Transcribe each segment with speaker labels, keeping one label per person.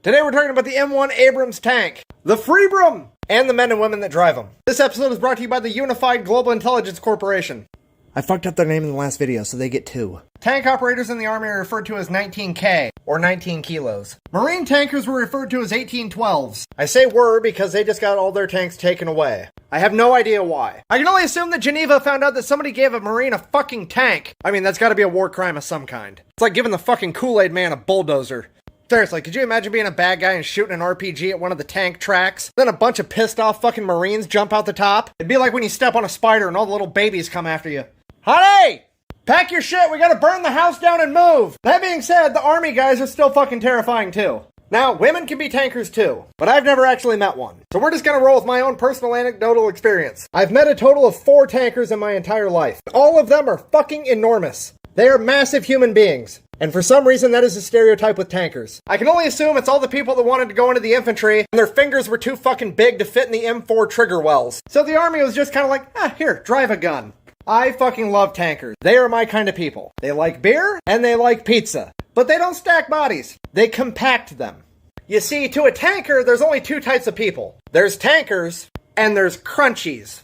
Speaker 1: Today we're talking about the M1 Abrams tank, the Freebrum, and the men and women that drive them. This episode is brought to you by the Unified Global Intelligence Corporation. I fucked up their name in the last video, so they get 2. Tank operators in the Army are referred to as 19K, or 19 kilos. Marine tankers were referred to as 1812s. I say were because they just got all their tanks taken away. I have no idea why. I can only assume that Geneva found out that somebody gave a Marine a fucking tank. I mean, that's gotta be a war crime of some kind. It's like giving the fucking Kool-Aid man a bulldozer. Seriously, could you imagine being a bad guy and shooting an RPG at one of the tank tracks? Then a bunch of pissed off fucking Marines jump out the top? It'd be like when you step on a spider and all the little babies come after you. Honey! Pack your shit, we gotta burn the house down and move! That being said, the Army guys are still fucking terrifying too. Now, women can be tankers too, but I've never actually met one. So we're just gonna roll with my own personal anecdotal experience. I've met a total of 4 tankers in my entire life. All of them are fucking enormous. They are massive human beings. And for some reason, that is a stereotype with tankers. I can only assume it's all the people that wanted to go into the infantry, and their fingers were too fucking big to fit in the M4 trigger wells. So the Army was just kind of like, here, drive a gun. I fucking love tankers. They are my kind of people. They like beer, and they like pizza. But they don't stack bodies. They compact them. You see, to a tanker, there's only 2 types of people. There's tankers, and there's crunchies.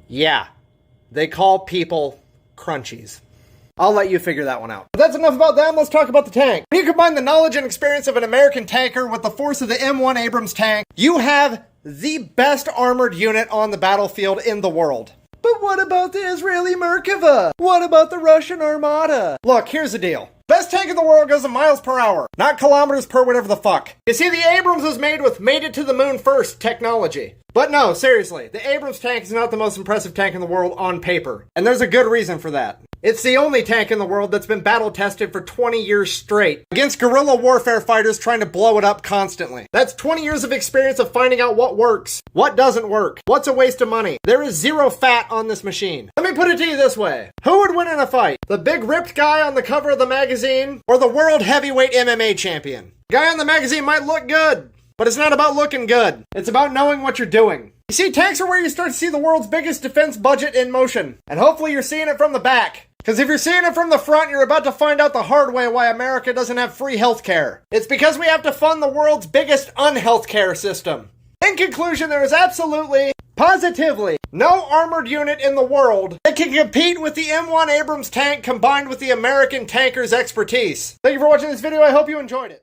Speaker 1: Yeah, they call people crunchies. I'll let you figure that one out. But that's enough about them, let's talk about the tank. When you combine the knowledge and experience of an American tanker with the force of the M1 Abrams tank, you have the best armored unit on the battlefield in the world. But what about the Israeli Merkava? What about the Russian Armada? Look, here's the deal. Best tank in the world goes in miles per hour, not kilometers per whatever the fuck. You see, the Abrams was made with made it to the moon first technology. But no, seriously, the Abrams tank is not the most impressive tank in the world on paper. And there's a good reason for that. It's the only tank in the world that's been battle tested for 20 years straight against guerrilla warfare fighters trying to blow it up constantly. That's 20 years of experience of finding out what works, what doesn't work, what's a waste of money. There is 0 fat on this machine. Let me put it to you this way. Who would win in a fight? The big ripped guy on the cover of the magazine or the world heavyweight MMA champion? The guy on the magazine might look good, but it's not about looking good. It's about knowing what you're doing. You see, tanks are where you start to see the world's biggest defense budget in motion. And hopefully you're seeing it from the back. Because if you're seeing it from the front, you're about to find out the hard way why America doesn't have free healthcare. It's because we have to fund the world's biggest unhealthcare system. In conclusion, there is absolutely, positively, no armored unit in the world that can compete with the M1 Abrams tank combined with the American tanker's expertise. Thank you for watching this video. I hope you enjoyed it.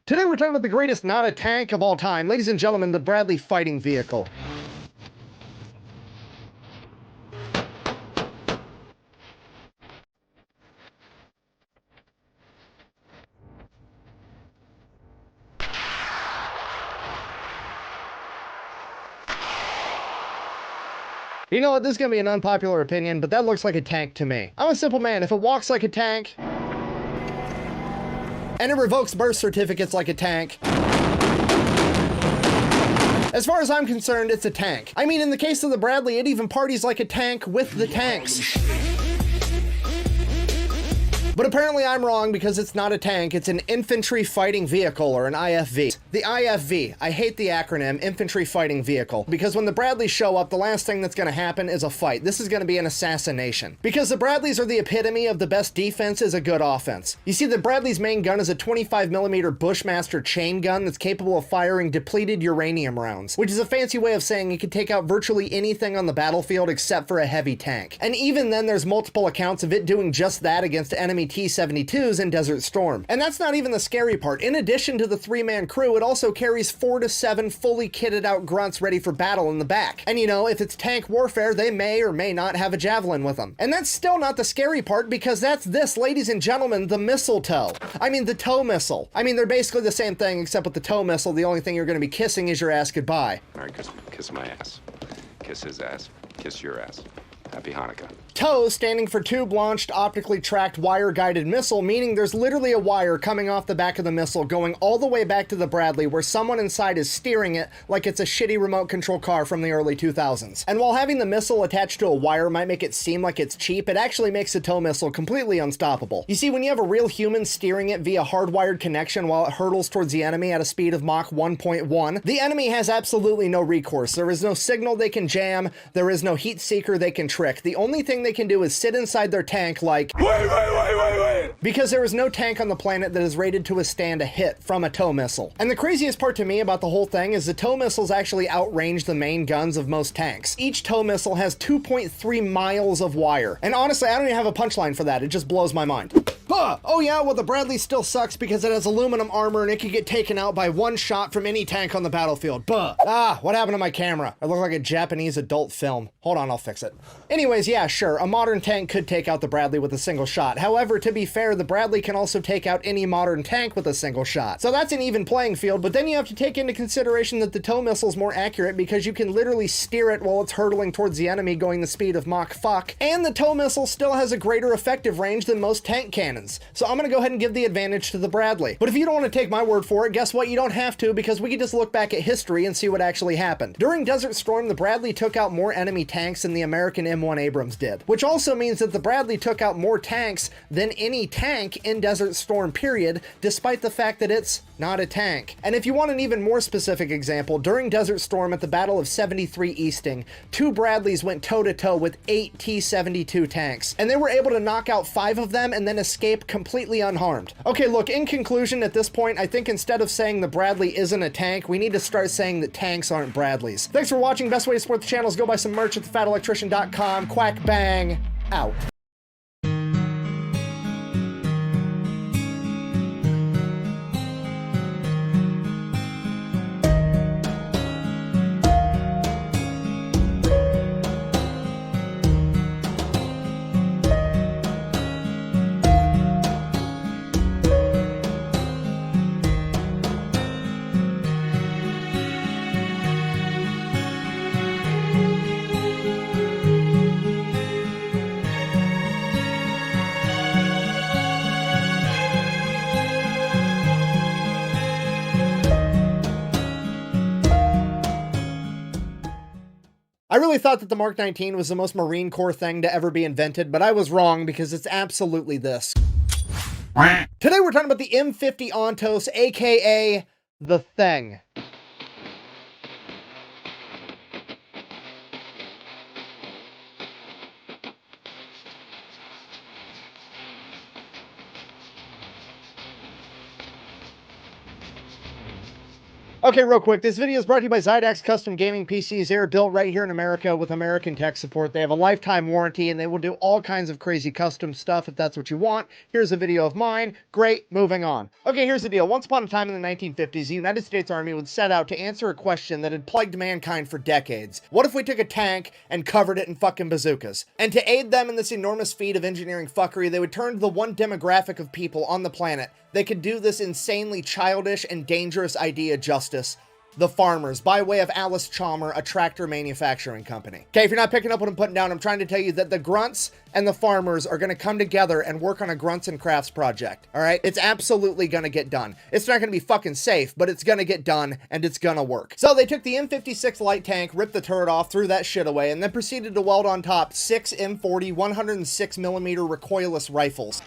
Speaker 1: Today we're talking about the greatest not a tank of all time. Ladies and gentlemen, the Bradley fighting vehicle. You know what, this is going to be an unpopular opinion, but that looks like a tank to me. I'm a simple man. If it walks like a tank, and it revokes birth certificates like a tank, as far as I'm concerned, it's a tank. I mean, in the case of the Bradley, it even parties like a tank with the tanks. But apparently I'm wrong because it's not a tank, it's an infantry fighting vehicle, or an IFV. The IFV, I hate the acronym, infantry fighting vehicle, because when the Bradleys show up, the last thing that's gonna happen is a fight. This is gonna be an assassination. Because the Bradleys are the epitome of the best defense is a good offense. You see, the Bradley's main gun is a 25mm Bushmaster chain gun that's capable of firing depleted uranium rounds, which is a fancy way of saying it can take out virtually anything on the battlefield except for a heavy tank. And even then, there's multiple accounts of it doing just that against enemy T-72s in Desert Storm. And that's not even the scary part. In addition to the 3-man crew, it also carries 4 to 7 fully kitted out grunts ready for battle in the back. And you know, if it's tank warfare, they may or may not have a javelin with them. And that's still not the scary part, because that's this, ladies and gentlemen, the mistletoe. I mean, the tow missile. I mean, they're basically the same thing, except with the tow missile, the only thing you're gonna be kissing is your ass goodbye.
Speaker 2: All right, kiss my ass. Kiss his ass. Kiss your ass. Happy Hanukkah.
Speaker 1: TOW standing for tube-launched, optically tracked, wire-guided missile, meaning there's literally a wire coming off the back of the missile going all the way back to the Bradley, where someone inside is steering it like it's a shitty remote control car from the early 2000s. And while having the missile attached to a wire might make it seem like it's cheap, it actually makes the TOW missile completely unstoppable. You see, when you have a real human steering it via hardwired connection while it hurtles towards the enemy at a speed of Mach 1.1, the enemy has absolutely no recourse. There is no signal they can jam, there is no heat seeker they can trick. The only thing they can do is sit inside their tank like, wait, because there is no tank on the planet that is rated to withstand a hit from a TOW missile. And the craziest part to me about the whole thing is the TOW missiles actually outrange the main guns of most tanks. Each TOW missile has 2.3 miles of wire. And honestly, I don't even have a punchline for that. It just blows my mind. Oh yeah, well the Bradley still sucks because it has aluminum armor and it can get taken out by one shot from any tank on the battlefield. What happened to my camera? I look like a Japanese adult film. Hold on, I'll fix it. Anyways, yeah, sure, a modern tank could take out the Bradley with a single shot. However, to be fair, the Bradley can also take out any modern tank with a single shot. So that's an even playing field, but then you have to take into consideration that the TOW missile's more accurate because you can literally steer it while it's hurtling towards the enemy going the speed of Mach fuck, and the TOW missile still has a greater effective range than most tank cannons. So I'm gonna go ahead and give the advantage to the Bradley. But if you don't want to take my word for it, guess what? You don't have to, because we can just look back at history and see what actually happened. During Desert Storm, the Bradley took out more enemy tanks than the American M1 Abrams did, which also means that the Bradley took out more tanks than any tank in Desert Storm, period, despite the fact that it's not a tank. And if you want an even more specific example, during Desert Storm at the Battle of 73 Easting, 2 Bradleys went toe-to-toe with 8 T-72 tanks, and they were able to knock out 5 of them and then escape completely unharmed. Okay, look, in conclusion, at this point, I think instead of saying the Bradley isn't a tank, we need to start saying that tanks aren't Bradleys. Thanks for watching. Best way to support the channel is go buy some merch at thefatelectrician.com. Quack bang, out. I really thought that the Mark 19 was the most Marine Corps thing to ever be invented, but I was wrong because it's absolutely this. Today we're talking about the M50 Ontos, aka the Thing. Okay, real quick, this video is brought to you by Zydax Custom Gaming PCs. They're built right here in America with American tech support. They have a lifetime warranty, and they will do all kinds of crazy custom stuff if that's what you want. Here's a video of mine. Great, moving on. Okay, here's the deal. Once upon a time in the 1950s, the United States Army would set out to answer a question that had plagued mankind for decades. What if we took a tank and covered it in fucking bazookas? And to aid them in this enormous feat of engineering fuckery, they would turn to the one demographic of people on the planet that could do this insanely childish and dangerous idea justice: the farmers, by way of Alice Chalmer, a tractor manufacturing company. Okay, if you're not picking up what I'm putting down, I'm trying to tell you that the grunts and the farmers are going to come together and work on a grunts and crafts project, all right? It's absolutely going to get done. It's not going to be fucking safe, but it's going to get done, and it's going to work. So they took the M56 light tank, ripped the turret off, threw that shit away, and then proceeded to weld on top 6 M40 106mm recoilless rifles.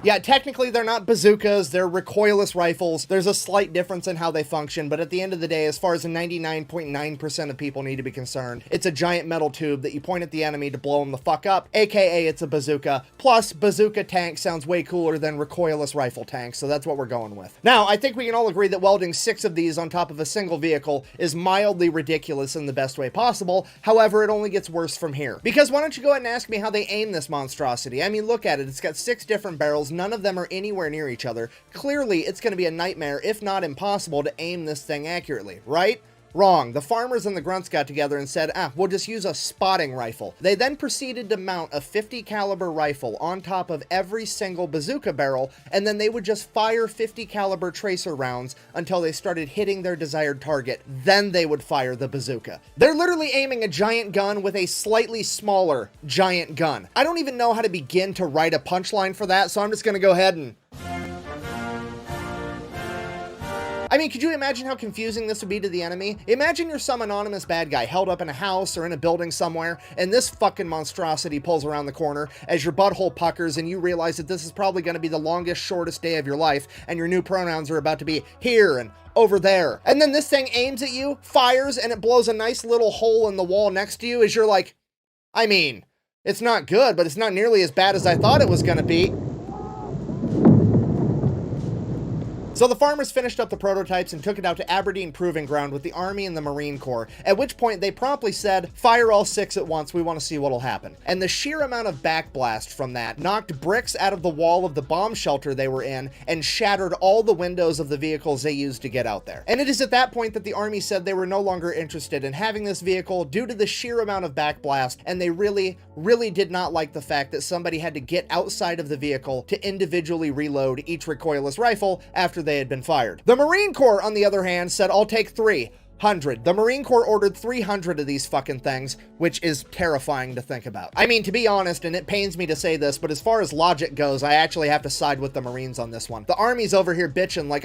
Speaker 1: Yeah, technically they're not bazookas, they're recoilless rifles. There's a slight difference in how they function, but at the end of the day, as far as 99.9% of people need to be concerned, it's a giant metal tube that you point at the enemy to blow them the fuck up, aka it's a bazooka. Plus, bazooka tank sounds way cooler than recoilless rifle tank, so that's what we're going with. Now, I think we can all agree that welding 6 of these on top of a single vehicle is mildly ridiculous in the best way possible. However, it only gets worse from here. Because why don't you go ahead and ask me how they aim this monstrosity? I mean, look at it. It's got 6 different barrels. None of them are anywhere near each other. Clearly, it's going to be a nightmare, if not impossible, to aim this thing accurately, right? Wrong. The farmers and the grunts got together and said, we'll just use a spotting rifle. They then proceeded to mount a 50 caliber rifle on top of every single bazooka barrel, and then they would just fire 50 caliber tracer rounds until they started hitting their desired target. Then they would fire the bazooka. They're literally aiming a giant gun with a slightly smaller giant gun. I don't even know how to begin to write a punchline for that, so I'm just gonna go ahead and... I mean, could you imagine how confusing this would be to the enemy? Imagine you're some anonymous bad guy held up in a house or in a building somewhere, and this fucking monstrosity pulls around the corner as your butthole puckers and you realize that this is probably going to be the longest, shortest day of your life, and your new pronouns are about to be here and over there. And then this thing aims at you, fires, and it blows a nice little hole in the wall next to you as you're like, I mean, it's not good, but it's not nearly as bad as I thought it was going to be. So the farmers finished up the prototypes and took it out to Aberdeen Proving Ground with the Army and the Marine Corps, at which point they promptly said, fire all 6 at once, we want to see what'll happen. And the sheer amount of backblast from that knocked bricks out of the wall of the bomb shelter they were in and shattered all the windows of the vehicles they used to get out there. And it is at that point that the Army said they were no longer interested in having this vehicle due to the sheer amount of backblast, and they really did not like the fact that somebody had to get outside of the vehicle to individually reload each recoilless rifle after they had been fired. The Marine Corps, on the other hand, said, I'll take 300. The Marine Corps ordered 300 of these fucking things, which is terrifying to think about. I mean, to be honest, and it pains me to say this, but as far as logic goes, I actually have to side with the Marines on this one. The Army's over here bitching like,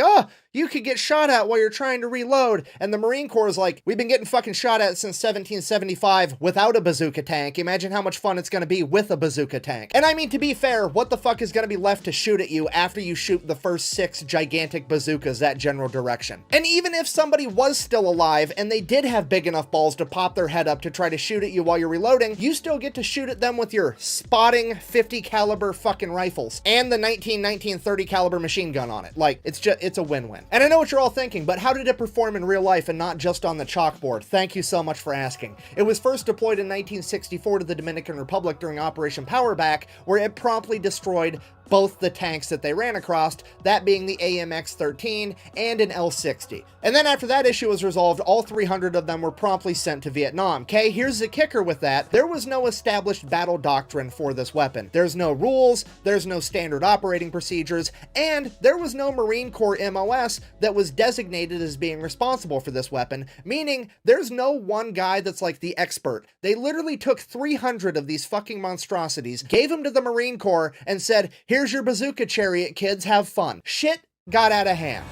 Speaker 1: you could get shot at while you're trying to reload. And the Marine Corps is like, we've been getting fucking shot at since 1775 without a bazooka tank. Imagine how much fun it's going to be with a bazooka tank. And I mean, to be fair, what the fuck is going to be left to shoot at you after you shoot the first 6 gigantic bazookas that general direction? And even if somebody was still alive and they did have big enough balls to pop their head up to try to shoot at you while you're reloading, you still get to shoot at them with your spotting 50 caliber fucking rifles and the 1930 caliber machine gun on it. Like, it's a win-win. And I know what you're all thinking, but how did it perform in real life and not just on the chalkboard? Thank you so much for asking. It was first deployed in 1964 to the Dominican Republic during Operation Powerback, where it promptly destroyed both the tanks that they ran across, that being the AMX-13 and an L-60. And then after that issue was resolved, all 300 of them were promptly sent to Vietnam. Okay, here's the kicker with that. There was no established battle doctrine for this weapon. There's no rules, there's no standard operating procedures, and there was no Marine Corps MOS that was designated as being responsible for this weapon, meaning there's no one guy that's like the expert. They literally took 300 of these fucking monstrosities, gave them to the Marine Corps, and said, here's your bazooka chariot, kids, have fun. Shit got out of hand.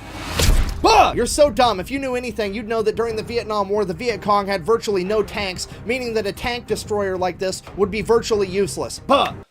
Speaker 1: You're so dumb. If you knew anything, you'd know that during the Vietnam War, the Viet Cong had virtually no tanks, meaning that a tank destroyer like this would be virtually useless.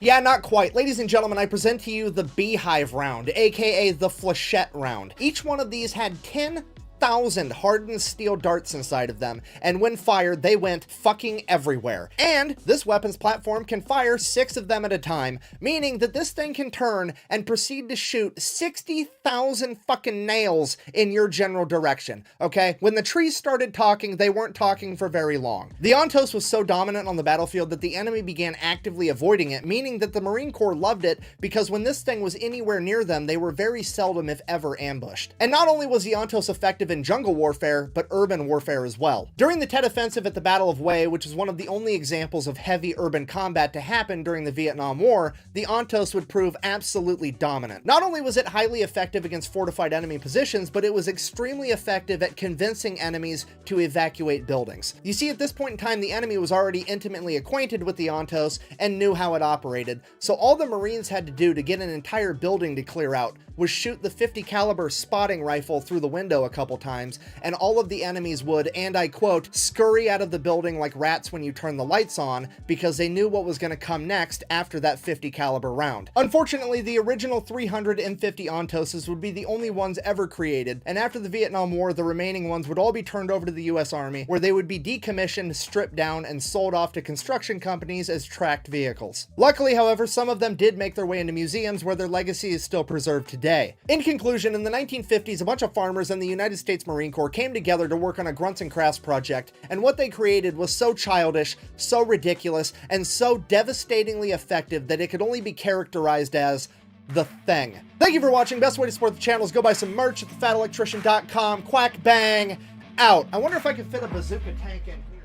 Speaker 1: Yeah, not quite. Ladies and gentlemen, I present to you the Beehive round, aka the Flechette round. Each one of these had 10,000 hardened steel darts inside of them, and when fired, they went fucking everywhere. And this weapons platform can fire 6 of them at a time, meaning that this thing can turn and proceed to shoot 60,000 fucking nails in your general direction, okay? When the trees started talking, they weren't talking for very long. The Ontos was so dominant on the battlefield that the enemy began actively avoiding it, meaning that the Marine Corps loved it because when this thing was anywhere near them, they were very seldom, if ever, ambushed. And not only was the Ontos effective in jungle warfare, but urban warfare as well. During the Tet Offensive at the Battle of Hue, which is one of the only examples of heavy urban combat to happen during the Vietnam War, the Ontos would prove absolutely dominant. Not only was it highly effective against fortified enemy positions, but it was extremely effective at convincing enemies to evacuate buildings. You see, at this point in time, the enemy was already intimately acquainted with the Ontos and knew how it operated, so all the Marines had to do to get an entire building to clear out was shoot the 50 caliber spotting rifle through the window a couple couple times, and all of the enemies would, and I quote, scurry out of the building like rats when you turn the lights on, because they knew what was going to come next after that 50 caliber round. Unfortunately, the original 300 M50 Ontoses would be the only ones ever created, and after the Vietnam War, the remaining ones would all be turned over to the US Army, where they would be decommissioned, stripped down, and sold off to construction companies as tracked vehicles. Luckily, however, some of them did make their way into museums where their legacy is still preserved today. In conclusion, in the 1950s, a bunch of farmers and the United States Marine Corps came together to work on a grunts and crafts project, and what they created was so childish, so ridiculous, and so devastatingly effective that it could only be characterized as the thing. Thank you for watching. Best way to support the channel is go buy some merch at thefatelectrician.com. Quack bang out. I wonder if I could fit a bazooka tank in here.